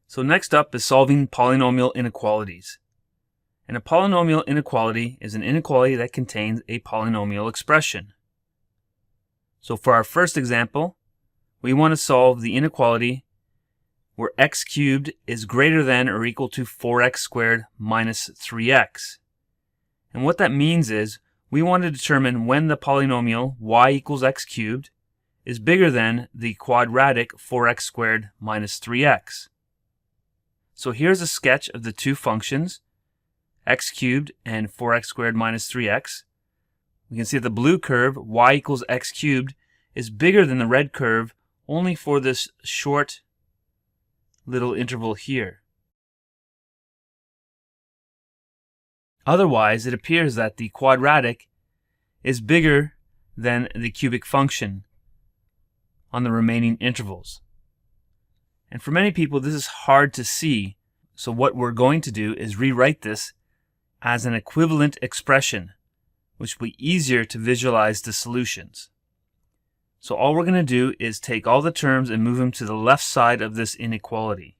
So next up is solving polynomial inequalities. And a polynomial inequality is an inequality that contains a polynomial expression. So for our first example, we want to solve the inequality where x cubed is greater than or equal to 4x squared minus 3x. And what that means is we want to determine when the polynomial y equals x cubed is bigger than the quadratic 4x squared minus 3x. So here's a sketch of the two functions, x cubed and 4x squared minus 3x. We can see that the blue curve, y equals x cubed, is bigger than the red curve only for this short little interval here. Otherwise, it appears that the quadratic is bigger than the cubic function on the remaining intervals. And for many people, this is hard to see. So what we're going to do is rewrite this as an equivalent expression, which will be easier to visualize the solutions. So all we're going to do is take all the terms and move them to the left side of this inequality.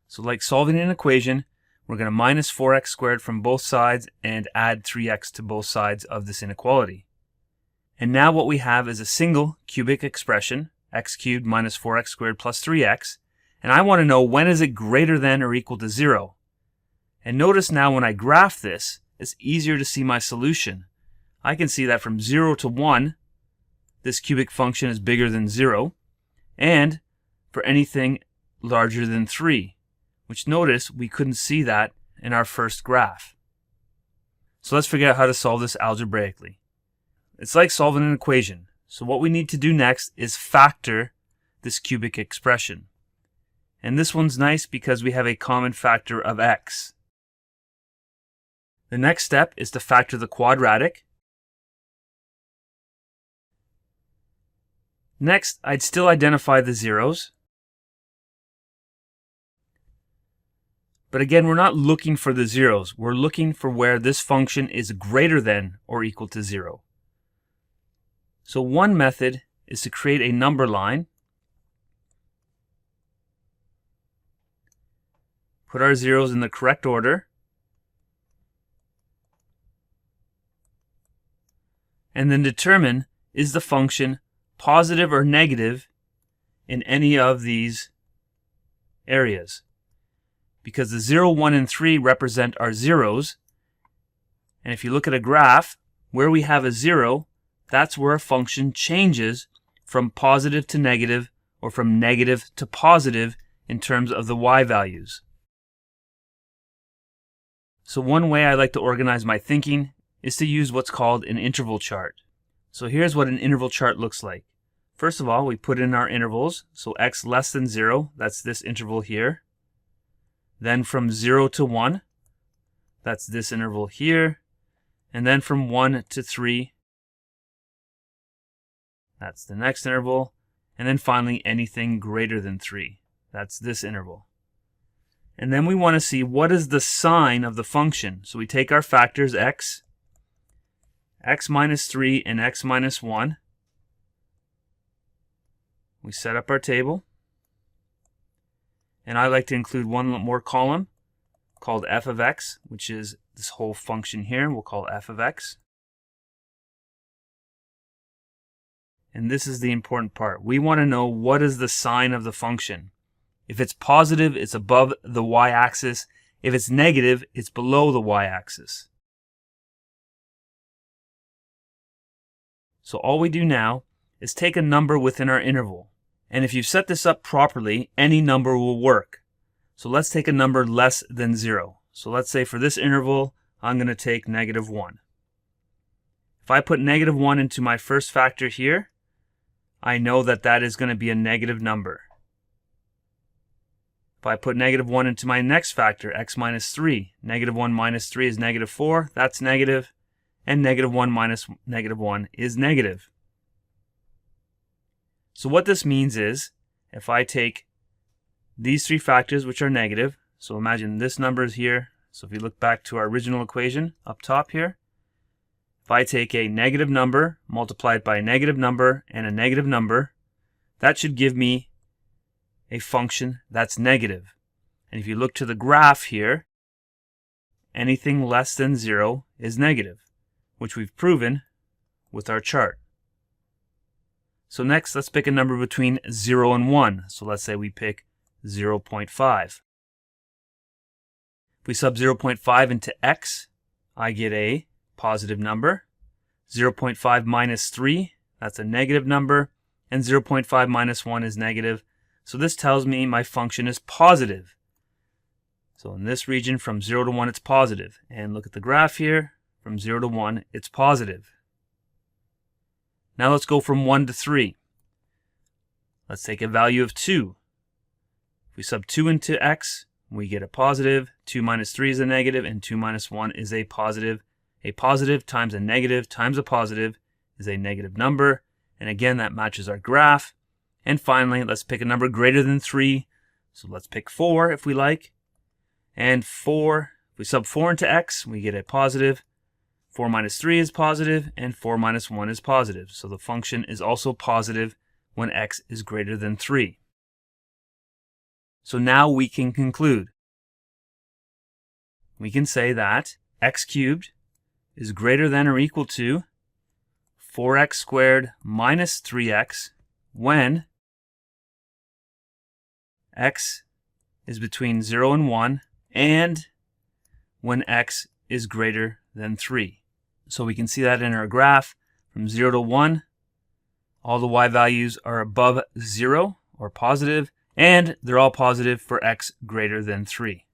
So like solving an equation, we're going to minus 4x squared from both sides and add 3x to both sides of this inequality. And now what we have is a single cubic expression, x cubed minus 4x squared plus 3x, and I want to know when is it greater than or equal to 0. And notice now when I graph this, it's easier to see my solution. I can see that from 0 to 1, this cubic function is bigger than 0, and for anything larger than 3, which notice we couldn't see that in our first graph. So let's figure out how to solve this algebraically. It's like solving an equation. So what we need to do next is factor this cubic expression. And this one's nice because we have a common factor of x. The next step is to factor the quadratic. Next, I'd still identify the zeros. But again, we're not looking for the zeros. We're looking for where this function is greater than or equal to 0. So one method is to create a number line. Put our zeros in the correct order. And then determine, is the function positive or negative in any of these areas? Because the 0, 1, and 3 represent our zeros. And if you look at a graph, where we have a 0, that's where a function changes from positive to negative or from negative to positive in terms of the y values. So one way I like to organize my thinking is to use what's called an interval chart. So here's what an interval chart looks like. First of all, we put in our intervals. So x less than 0, that's this interval here. Then from 0 to 1, that's this interval here. And then from 1 to 3, that's the next interval. And then finally, anything greater than 3. That's this interval. And then we want to see what is the sign of the function. So we take our factors x, x minus 3, and x minus 1. We set up our table. And I like to include one more column called f of x, which is this whole function here. We'll call f of x. And this is the important part. We want to know what is the sign of the function. If it's positive, it's above the y-axis. If it's negative, it's below the y-axis. So all we do now is take a number within our interval. And if you set this up properly, any number will work. So let's take a number less than 0. So let's say for this interval, I'm going to take negative 1. If I put negative 1 into my first factor here, I know that that is going to be a negative number. If I put negative 1 into my next factor, x minus 3, negative 1 minus 3 is negative 4, that's negative, and negative 1 minus negative 1 is negative. So what this means is, if I take these three factors which are negative, so imagine this number is here, so if you look back to our original equation up top here, if I take a negative number multiplied by a negative number and a negative number, that should give me a function that's negative. And if you look to the graph here, anything less than 0 is negative, which we've proven with our chart. So next, let's pick a number between 0 and 1. So let's say we pick 0.5. If we sub 0.5 into x, I get a positive number. 0.5 minus 3, that's a negative number. And 0.5 minus 1 is negative. So this tells me my function is positive. So in this region, from 0 to 1, it's positive. And look at the graph here. From 0 to 1, it's positive. Now let's go from 1 to 3. Let's take a value of 2. If we sub 2 into x, we get a positive. 2 minus 3 is a negative, and 2 minus 1 is a positive. A positive times a negative times a positive is a negative number. And again, that matches our graph. And finally, let's pick a number greater than 3. So let's pick 4 if we like. And 4, if we sub 4 into x, we get a positive. 4 minus 3 is positive, and 4 minus 1 is positive. So the function is also positive when x is greater than 3. So now we can conclude. We can say that x cubed is greater than or equal to 4x squared minus 3x when x is between 0 and 1 and when x is greater than 3. So we can see that in our graph from 0 to 1, all the y values are above 0 or positive, and they're all positive for x greater than 3.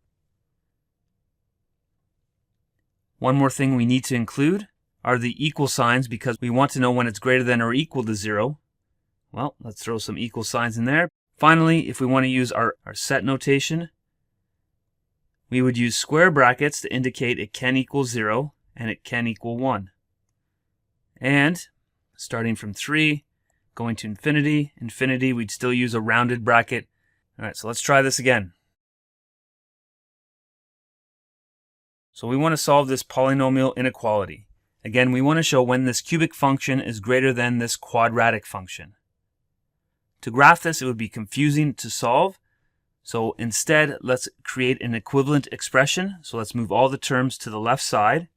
One more thing we need to include are the equal signs because we want to know when it's greater than or equal to 0. Well, let's throw some equal signs in there. Finally, if we want to use our set notation, we would use square brackets to indicate it can equal 0 and it can equal 1. And starting from 3, going to infinity, we'd still use a rounded bracket. All right, so let's try this again. So we want to solve this polynomial inequality. Again, we want to show when this cubic function is greater than this quadratic function. To graph this, it would be confusing to solve. So instead, let's create an equivalent expression. So let's move all the terms to the left side.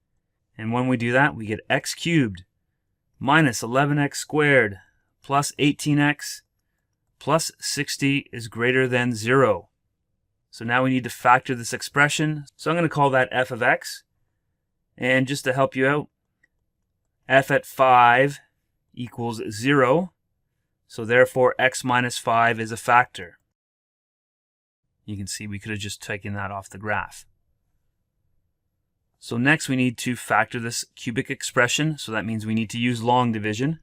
And when we do that, we get x cubed minus 11x squared plus 18x plus 60 is greater than 0. So now we need to factor this expression. So I'm going to call that f of x. And just to help you out, f at 5 equals 0. So therefore, x minus 5 is a factor. You can see we could have just taken that off the graph. So next we need to factor this cubic expression. So that means we need to use long division.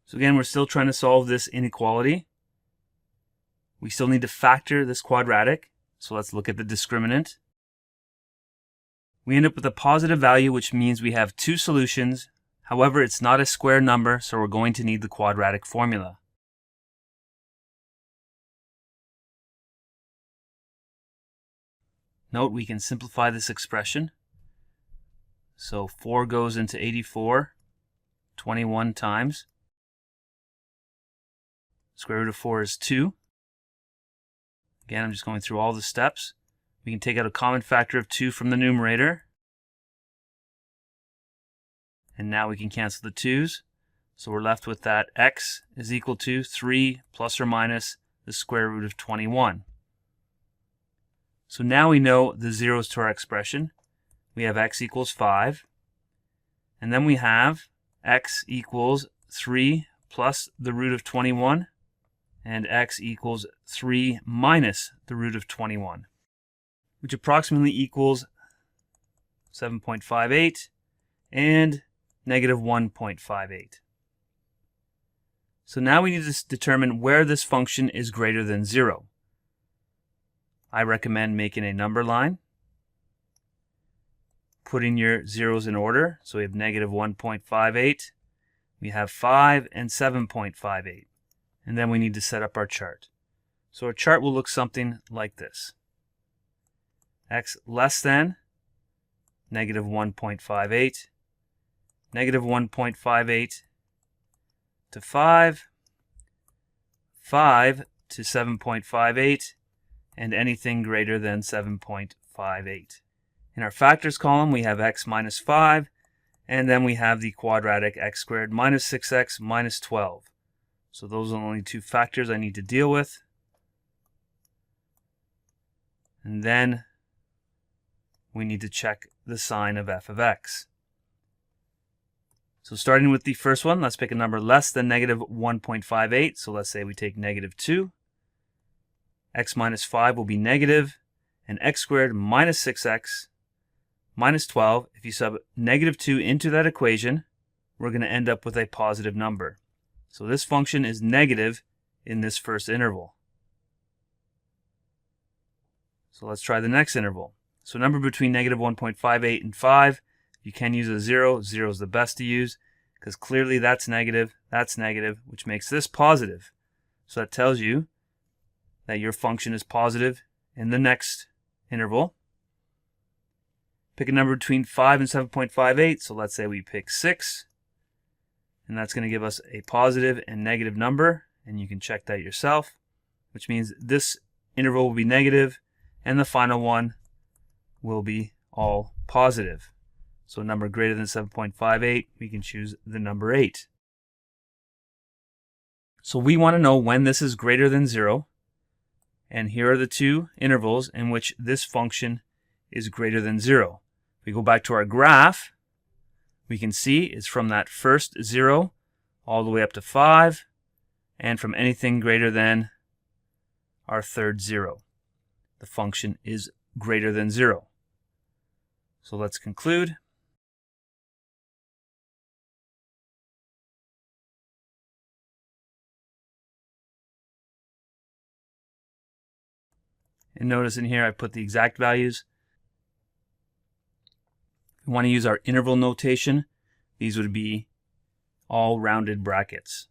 So again, we're still trying to solve this inequality. We still need to factor this quadratic. So let's look at the discriminant. We end up with a positive value, which means we have two solutions. However, it's not a square number, so we're going to need the quadratic formula. Note we can simplify this expression. So 4 goes into 84 21 times. Square root of 4 is 2. Again, I'm just going through all the steps. We can take out a common factor of 2 from the numerator. And now we can cancel the 2's. So we're left with that x is equal to 3 plus or minus the square root of 21. So now we know the zeros to our expression. We have x equals 5. And then we have x equals 3 plus the root of 21. And x equals 3 minus the root of 21, which approximately equals 7.58 and negative 1.58. So now we need to determine where this function is greater than 0. I recommend making a number line, putting your zeros in order. So we have negative 1.58, we have 5 and 7.58. And then we need to set up our chart. So our chart will look something like this. X less than negative 1.58, negative 1.58 to 5, 5 to 7.58, and anything greater than 7.58. In our factors column, we have x minus 5, and then we have the quadratic x squared minus 6x minus 12. So those are the only two factors I need to deal with. And then we need to check the sign of f of x. So starting with the first one, let's pick a number less than negative 1.58. So let's say we take negative 2. X minus 5 will be negative, and x squared minus 6x minus 12. If you sub negative 2 into that equation, we're going to end up with a positive number. So this function is negative in this first interval. So let's try the next interval. So a number between negative 1.58 and 5, you can use a 0. 0 is the best to use because clearly that's negative, which makes this positive. So that tells you that your function is positive in the next interval. Pick a number between 5 and 7.58. So let's say we pick 6. And that's going to give us a positive and negative number. And you can check that yourself, which means this interval will be negative and the final one will be all positive. So a number greater than 7.58, we can choose the number 8. So we want to know when this is greater than 0. And here are the two intervals in which this function is greater than 0. If we go back to our graph, we can see it's from that first 0 all the way up to 5, and from anything greater than our third 0. The function is greater than 0. So let's conclude. And notice in here I put the exact values. If we want to use our interval notation, these would be all rounded brackets.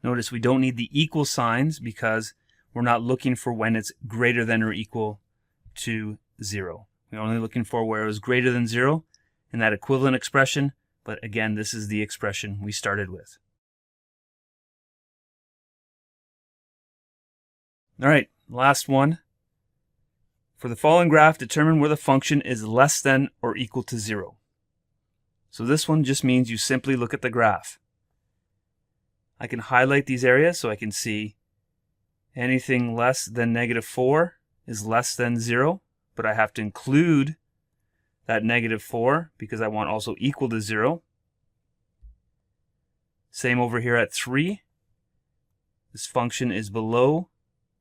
Notice we don't need the equal signs because we're not looking for when it's greater than or equal to 0. We're only looking for where it was greater than 0 in that equivalent expression, but again, this is the expression we started with. All right, last one. For the following graph, determine where the function is less than or equal to 0. So this one just means you simply look at the graph. I can highlight these areas so I can see anything less than negative 4 is less than 0, but I have to include that negative 4 because I want also equal to 0. Same over here at 3. This function is below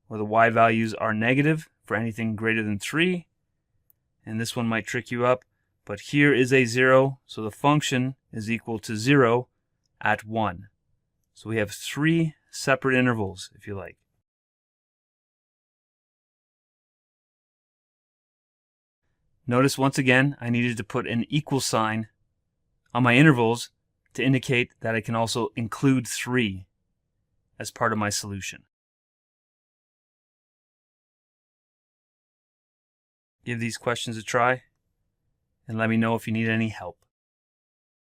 where the y values are negative for anything greater than 3. And this one might trick you up, but here is a 0, so the function is equal to 0 at 1. So we have 3 separate intervals, if you like. Notice once again, I needed to put an equal sign on my intervals to indicate that I can also include 3 as part of my solution. Give these questions a try and let me know if you need any help.